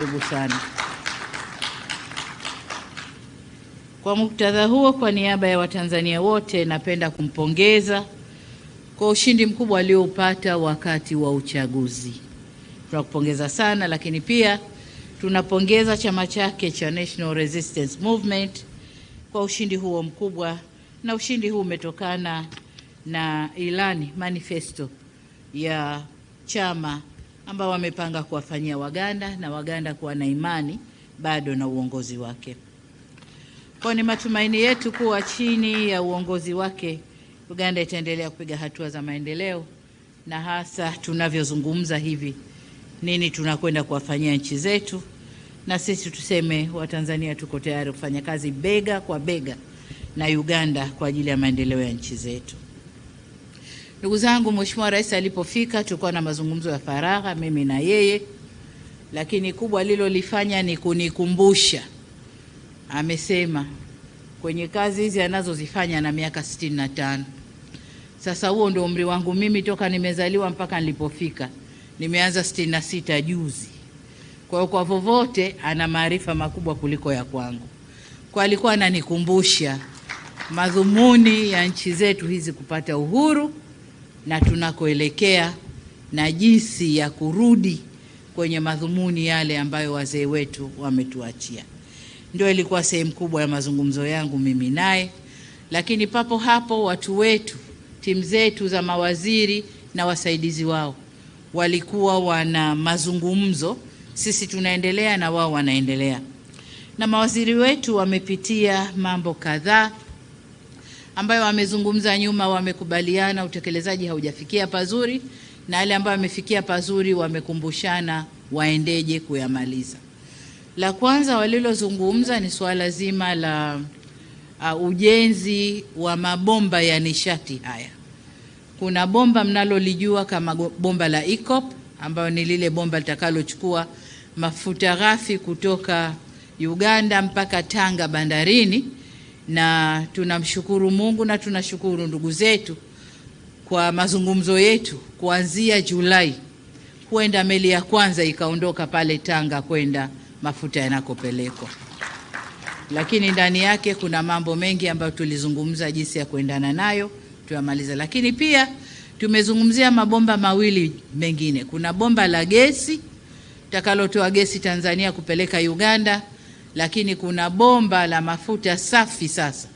karibu sana. Kwa muktadha huo, kwa niaba ya Watanzania wote napenda kumpongeza kwa ushindi mkubwa alioupata wakati wa uchaguzi. Tunakupongeza sana, lakini pia tunapongeza chama chake cha National Resistance Movement kwa ushindi huo mkubwa, na ushindi huu umetokana na ilani manifesto ya chama ambao wamepanga kuwafanyia Waganda na Waganda kuwa na imani bado na uongozi wake. Kwa ni matumaini yetu kuwa chini ya uongozi wake Uganda itaendelea kupiga hatua za maendeleo, na hasa tunavyozungumza hivi nini tunakwenda kuwafanyia nchi zetu, na sisi tuseme Watanzania tuko tayari kufanya kazi bega kwa bega na Uganda kwa ajili ya maendeleo ya nchi zetu. Ndugu zangu, Mheshimiwa Rais alipofika tulikuwa na mazungumzo ya faragha mimi na yeye, lakini kubwa alilolifanya ni kunikumbusha. Amesema kwenye kazi hizi anazozifanya na miaka 65. Sasa huo ndio umri wangu mimi toka nimezaliwa mpaka nilipofika. Nimeanza 66 juzi. Kwa hiyo kwa vovote ana maarifa makubwa kuliko ya kwangu. Kwa alikuwa ananikumbusha madhumuni ya nchi zetu hizi kupata uhuru na tunakoelekea na jinsi ya kurudi kwenye madhumuni yale ambayo wazee wetu wametuachia. Ndio ilikuwa sehemu kubwa ya mazungumzo yangu mimi naye, lakini papo hapo watu wetu, timu zetu za mawaziri na wasaidizi wao walikuwa wana mazungumzo, sisi tunaendelea na wao wanaendelea. Na mawaziri wetu wamepitia mambo kadhaa ambayo wamezungumza nyuma, wamekubaliana utekelezaji haujafikia pazuri, na wale ambao wamefikia pazuri wamekumbushana waendeje kuyamaliza. La kwanza walilozungumza ni swala zima la ujenzi wa mabomba ya nishati haya. Kuna bomba mnalolijua kama bomba la EACOP ambayo ni lile bomba litakalochukua mafuta ghafi kutoka Uganda mpaka Tanga bandarini, na tunamshukuru Mungu na tunashukuru ndugu zetu kwa mazungumzo yetu. Kuanzia Julai huenda meli ya kwanza ikaondoka pale Tanga kwenda mafuta yanakopelekwa. Lakini ndani yake kuna mambo mengi ambayo tulizungumza jinsi ya kuendana nayo tuyamaliza. Lakini pia tumezungumzia mabomba mawili mengine. Kuna bomba la gesi takalotoa gesi Tanzania kupeleka Uganda, lakini kuna bomba la mafuta safi sasa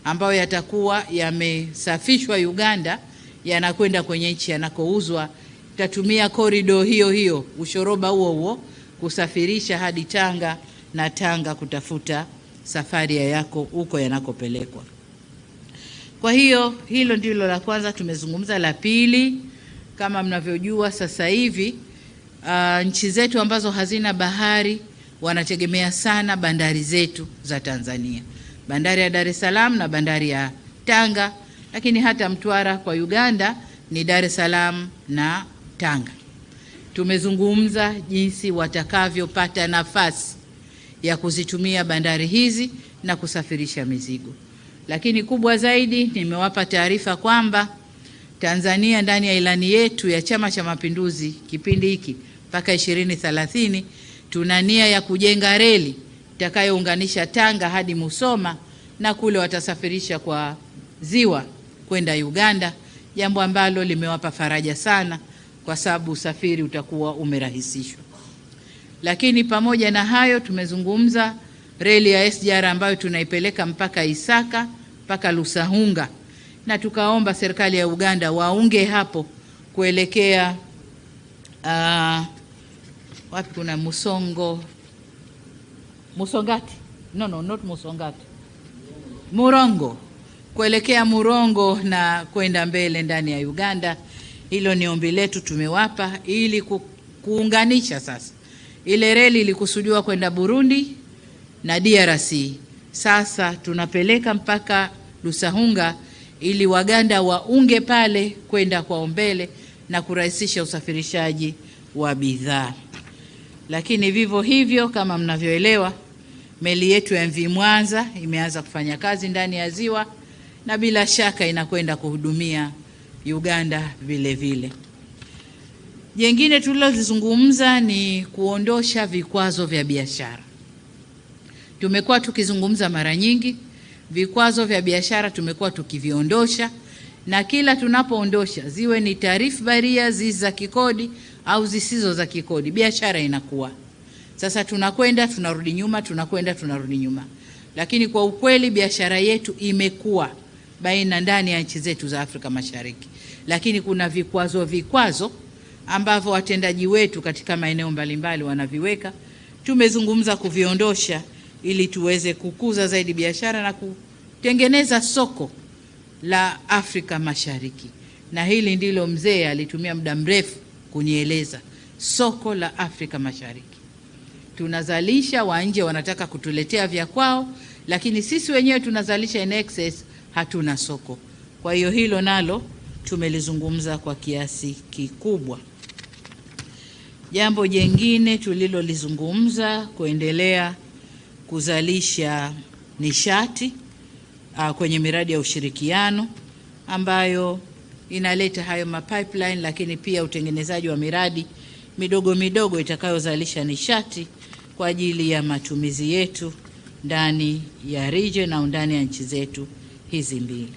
ambayo yatakuwa yamesafishwa Uganda yanakwenda kwenye nchi yanakouzwa. Tutatumia corridor hiyo hiyo, ushoroba huo kusafirisha hadi Tanga na Tanga kutafuta safari yako huko yanakopelekwa. Kwa hiyo hilo ndilo la kwanza tumezungumza. La pili, kama mnavyojua sasa hivi nchi zetu ambazo hazina bahari wanategemea sana bandari zetu za Tanzania. Bandari ya Dar es Salaam na bandari ya Tanga, lakini hata Mtwara kwa Uganda ni Dar es Salaam na Tanga. Tumezungumza jinsi watakavyopata nafasi ya kuzitumia bandari hizi na kusafirisha mizigo. Lakini kubwa zaidi, nimewapa taarifa kwamba Tanzania ndani ya ilani yetu ya Chama cha Mapinduzi kipindi hiki mpaka 2030 tuna nia ya kujenga reli itakayounganisha Tanga hadi Musoma, na kule watasafirisha kwa ziwa kwenda Uganda, jambo ambalo limewapa faraja sana kwa sababu usafiri utakuwa umerahisishwa. Lakini pamoja na hayo tumezungumza reli ya SGR ambayo tunaipeleka mpaka Isaka mpaka Lusahunga, na tukaomba serikali ya Uganda waunge hapo kuelekea wapi kuna Murongo, kuelekea Murongo na kwenda mbele ndani ya Uganda. Hilo ni ombi letu tumewapa ili kuunganisha sasa. Ile reli ilikusudiwa kwenda Burundi na DRC. Sasa tunapeleka mpaka Lusahunga ili Waganda waunge pale kwenda kwa mbele na kurahisisha usafirishaji wa bidhaa. Lakini vivyo hivyo kama mnavyoelewa, meli yetu ya MV Mwanza imeanza kufanya kazi ndani ya ziwa na bila shaka inakwenda kuhudumia Uganda vile vile. Jengine tulilozungumza ni kuondosha vikwazo vya biashara. Tumekuwa tukizungumza mara nyingi, vikwazo vya biashara tumekuwa tukiviondosha, na kila tunapoondosha, ziwe ni tarifu baria, za kikodi au zisizo za kikodi, biashara inakuwa. Sasa tunakwenda tunarudi nyuma, tunakwenda tunarudi nyuma. Lakini kwa ukweli biashara yetu imekuwa baina ndani ya nchi zetu za Afrika Mashariki. Lakini kuna vikwazo ambavyo watendaji wetu katika maeneo mbalimbali wanaviweka. Tumezungumza kuviondosha ili tuweze kukuza zaidi biashara na kutengeneza soko la Afrika Mashariki. Na hili ndilo mzee alitumia muda mrefu kunieleza, soko la Afrika Mashariki. Tunazalisha, wa nje wanataka kutuletea vya kwao, lakini sisi wenyewe tunazalisha in excess, hatuna soko. Kwa hiyo hilo nalo tumelizungumza kwa kiasi kikubwa. Jambo jingine tulilolizungumza, kuendelea kuzalisha nishati kwenye miradi ya ushirikiano ambayo inaleta hayo mapipeline, lakini pia utengenezaji wa miradi midogo midogo itakayozalisha nishati kwa ajili ya matumizi yetu ndani ya region au ndani ya nchi zetu hizi mbili.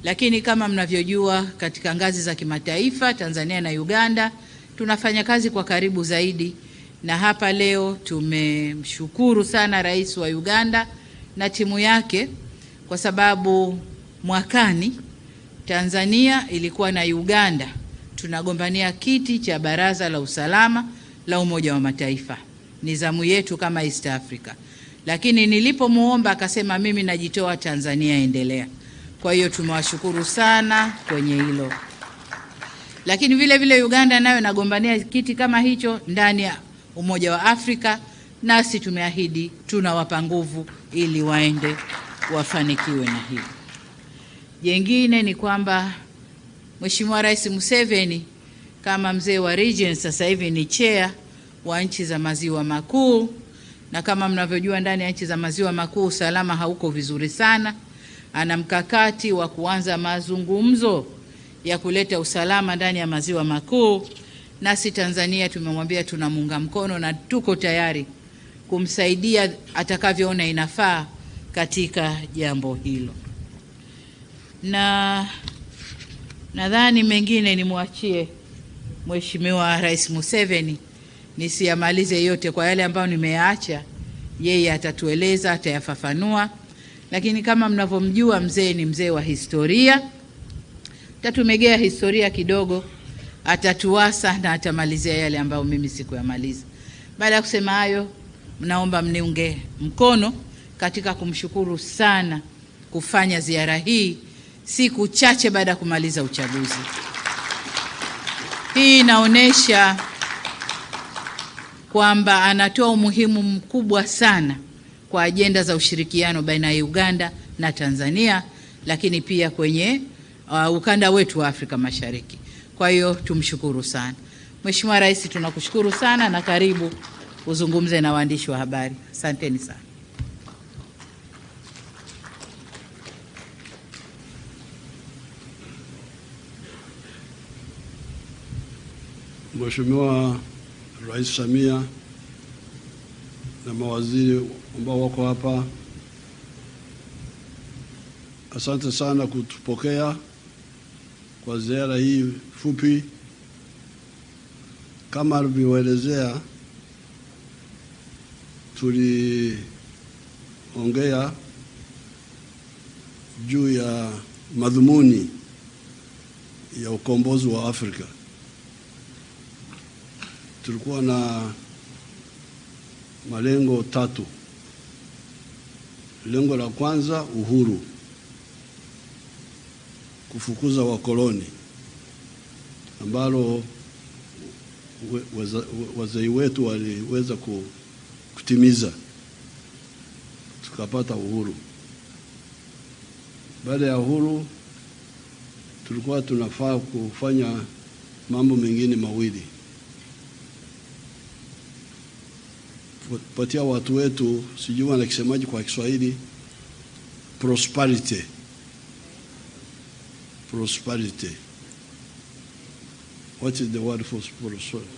Lakini kama mnavyojua, katika ngazi za kimataifa, Tanzania na Uganda tunafanya kazi kwa karibu zaidi, na hapa leo tumemshukuru sana Rais wa Uganda na timu yake, kwa sababu mwakani Tanzania ilikuwa na Uganda tunagombania kiti cha Baraza la Usalama la Umoja wa Mataifa. Ni zamu yetu kama East Africa. Lakini nilipomuomba akasema mimi najitoa, Tanzania endelea. Kwa hiyo tumewashukuru sana kwenye hilo. Lakini vile vile Uganda nayo nagombania kiti kama hicho ndani ya Umoja wa Afrika, nasi tumeahidi tunawapa nguvu ili waende wafanikiwe na hili. Jengine ni kwamba Mheshimiwa Rais Museveni kama mzee wa region sasa hivi ni chair wa nchi za Maziwa Makuu, na kama mnavyojua ndani ya nchi za Maziwa Makuu usalama hauko vizuri sana. Ana mkakati wa kuanza mazungumzo ya kuleta usalama ndani ya Maziwa Makuu, nasi Tanzania tumemwambia tunamuunga mkono na tuko tayari kumsaidia atakavyoona inafaa katika jambo hilo. Na nadhani mengine nimwachie Mheshimiwa Rais Museveni, nisiyamalize yote. Kwa yale ambayo nimeyaacha yeye atatueleza, atayafafanua. Lakini kama mnavyomjua mzee ni mzee wa historia, tatumegea historia kidogo, atatuasa na atamalizia yale ambayo mimi sikuyamaliza. Baada ya kusema hayo, mnaomba mniunge mkono katika kumshukuru sana kufanya ziara hii siku chache baada ya kumaliza uchaguzi. Hii inaonyesha kwamba anatoa umuhimu mkubwa sana kwa ajenda za ushirikiano baina ya Uganda na Tanzania, lakini pia kwenye ukanda wetu wa Afrika Mashariki. Kwa hiyo tumshukuru sana. Mheshimiwa Rais, tunakushukuru sana na karibu uzungumze na waandishi wa habari. Asanteni sana. Mheshimiwa Rais Samia na mawaziri ambao wako hapa, asante sana kutupokea kwa ziara hii fupi. Kama alivyoelezea, tuliongea juu ya madhumuni ya ukombozi wa Afrika. Tulikuwa na malengo 3. Lengo la kwanza, uhuru, kufukuza wakoloni ambalo wazee wetu waliweza kutimiza, tukapata uhuru. Baada ya uhuru tulikuwa tunafaa kufanya mambo mengine mawili: patia watu wetu, sijui wanakisemaje kwa Kiswahili, prosperity. What is the word for prosperity?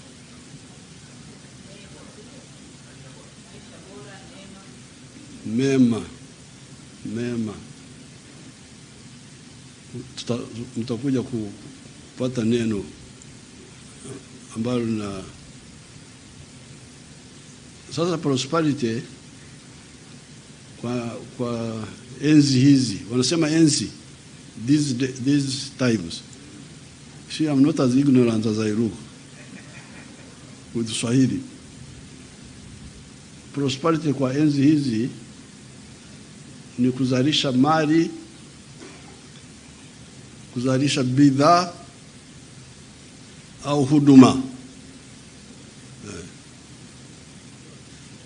Mema. Mtakuja kupata neno ambalo na sasa prosperity kwa enzi hizi, wanasema enzi these times. See, I'm not as ignorant as I look with Swahili. Prosperity kwa enzi hizi ni kuzalisha mali, kuzalisha bidhaa au huduma.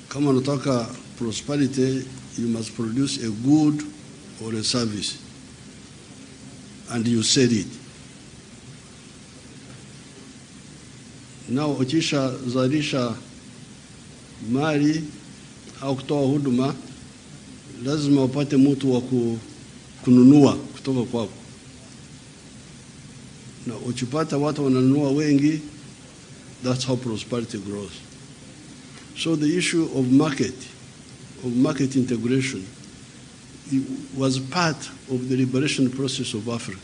Kama unataka prosperity, you must produce a good or a service and you sell it. Now ukisha zalisha mali au kutoa huduma, lazima upate mtu wa kununua kutoka kwako. Na ukipata watu wananunua wengi, that's how prosperity grows. So the issue of market integration, it was part of the liberation process of Africa.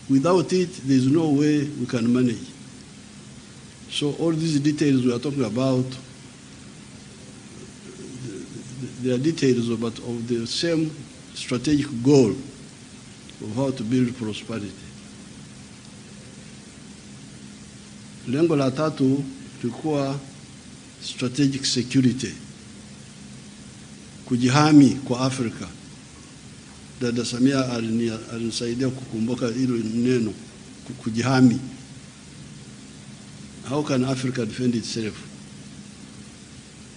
Without it, there's no way we can manage. So all these details we are talking about, they are details of the same strategic goal of how to build prosperity. Lengo la tatu tulikuwa strategic security, kujihami kwa Afrika. Dada Samia alinisaidia kukumbuka hilo neno, kujihami. How can Africa defend itself?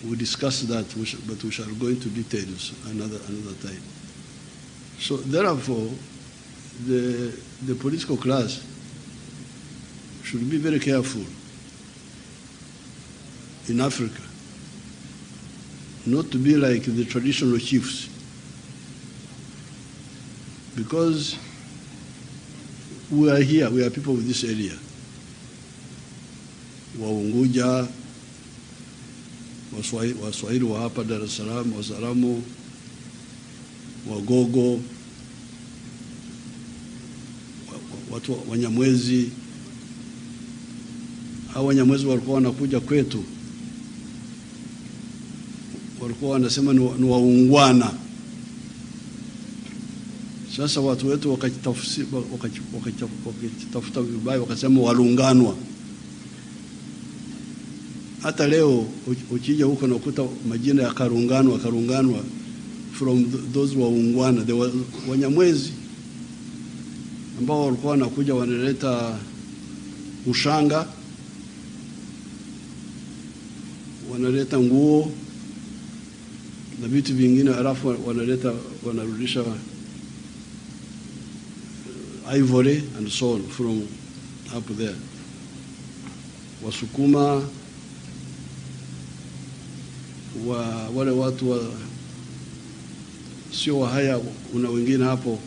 We discussed that, but we shall go into details another time. So therefore, the political class should be very careful in Africa, not to be like the traditional chiefs, because we are here, we are people of this area. Waunguja, Waswahili wa hapa Dar es Salaam, Wazaramo, Wagogo, watu Wanyamwezi. Hao Wanyamwezi walikuwa wanakuja kwetu, walikuwa wanasema ni waungwana. Sasa watu wetu wakatafuta vibaya, wakasema walunganwa. Hata leo ukija huko unakuta majina ya karunganwa from those waungwana. The Wanyamwezi ambao walikuwa wanakuja wanaleta ushanga, wanaleta nguo na vitu vingine, alafu wanarudisha ivory and so on from up there. Wasukuma, wale watu sio Wahaya, una wengine hapo,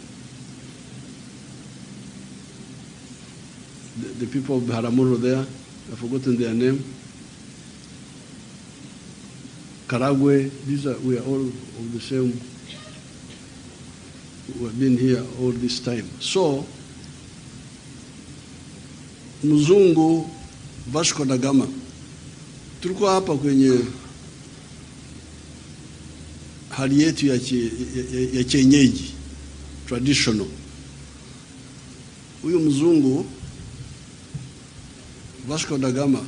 the people of Biharamulo there, I've forgotten their name. Karagwe, we are all of the same. We have been here all this time. So, Mzungu Vasco da Gama, tulikuwa hapa kwenye hali yetu ya kienyeji, traditional. Huyu Mzungu Vasco da Gama,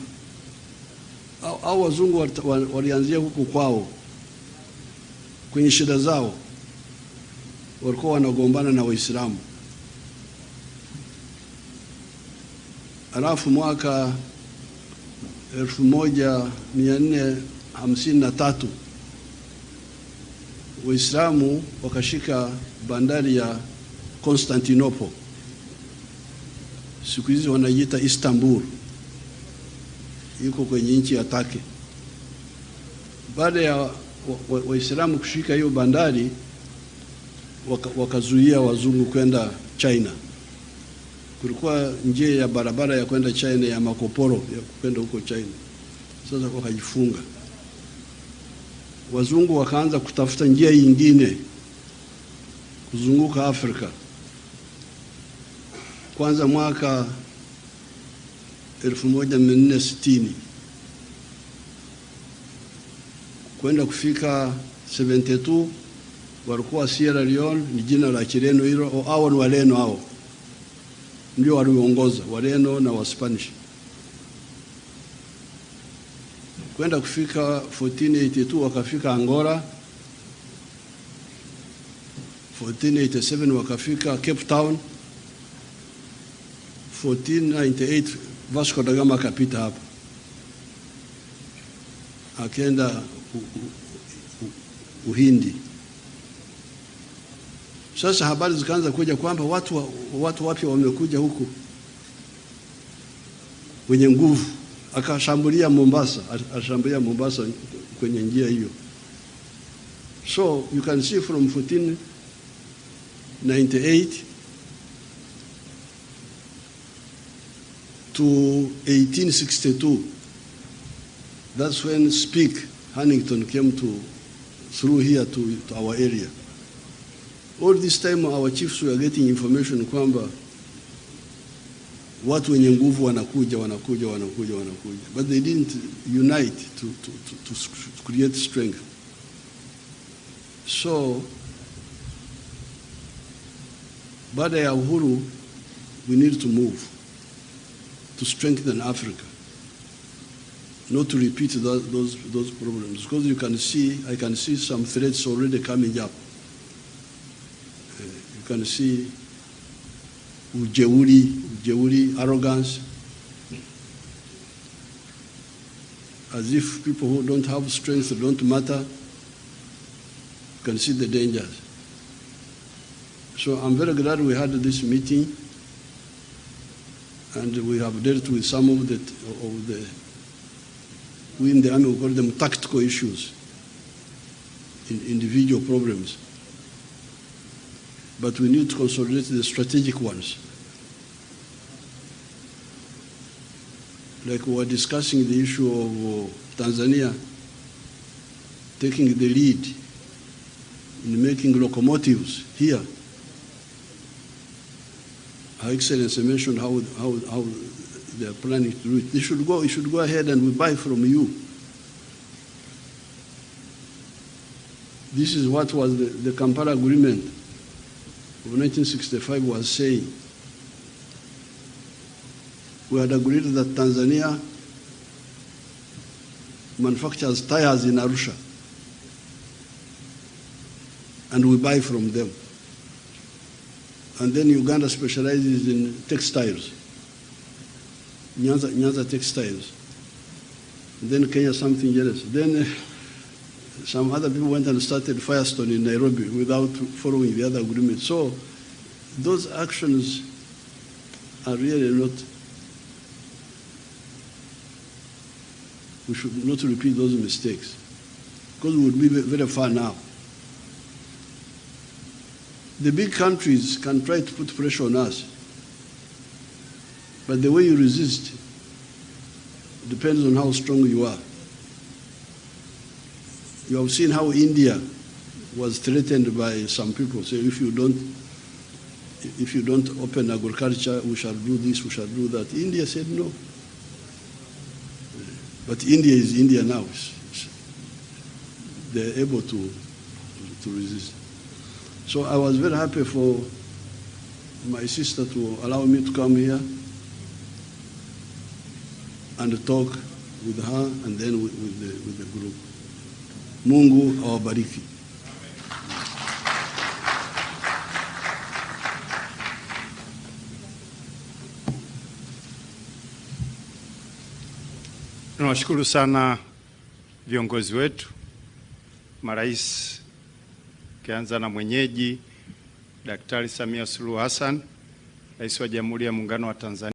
au wazungu walianzia huku kwao, kwenye shida zao walikuwa wanagombana na Waislamu. Alafu mwaka 1453 Waislamu wakashika bandari ya Constantinople, siku hizi wanaita Istanbul, iko kwenye nchi ya Turkey. Baada ya Waislamu kushika hiyo bandari, wakazuia wazungu kwenda China. kulikuwa njia ya barabara ya kwenda China ya makoporo ya kwenda huko China. Sasa wakajifunga. Wazungu wakaanza kutafuta njia nyingine kuzunguka Afrika. Kwanza mwaka 1460 kwenda kufika 72 walikuwa Sierra Leone, ni jina la Kireno hilo, au ni Wareno hao ndio waliongoza, Wareno na Waspanish. Kwenda kufika 1482 wakafika Angola, 1487 wakafika Cape Town, 1498 Vasco da Gama akapita hapa, akaenda Uhindi. Sasa habari zikaanza kuja kwamba watu wapya wamekuja huku wenye nguvu. Akashambulia Mombasa, ashambulia Mombasa kwenye njia hiyo. So you can see from 1498 to 1862, that's when Speke Huntington came through here to our area. All this time our chiefs were getting information kwamba watu wenye nguvu wanakuja, but they didn't unite to create strength. So baada ya uhuru, we need to move to strengthen Africa, not to repeat those problems, because I can see some threats already coming up. You can see ujeuri, arrogance, as if people who don't have strength don't matter. You can see the dangers. So I'm very glad we had this meeting, and we have dealt with some of the we in the army we call them tactical issues, individual problems. But we need to consolidate the strategic ones. Like we were discussing the issue of Tanzania taking the lead in making locomotives here. Her Excellency mentioned how they are planning to do it. You should go ahead and we buy from you. This is what was the Kampala Agreement of 1965 was saying. We had agreed that Tanzania manufactures tires in Arusha, and we buy from them. And then Uganda specializes in textiles, Nyanza textiles. And then Kenya something else. Then some other people went and started Firestone in Nairobi without following the other agreement. So those actions are really not, we should not repeat those mistakes, because we would be very far now. The big countries can try to put pressure on us, but the way you resist depends on how strong you are. You have seen how India was threatened by some people. Say, if you don't open agriculture, we shall do this, we shall do that. India said no. But India is India now. They're able to resist. So I was very happy for my sister to allow me to come here and talk with her and then with the group. Mungu awabariki. Tunawashukuru sana viongozi wetu, marais, kianza na mwenyeji Daktari Samia Suluhu Hassan, Rais wa Jamhuri ya Muungano wa Tanzania.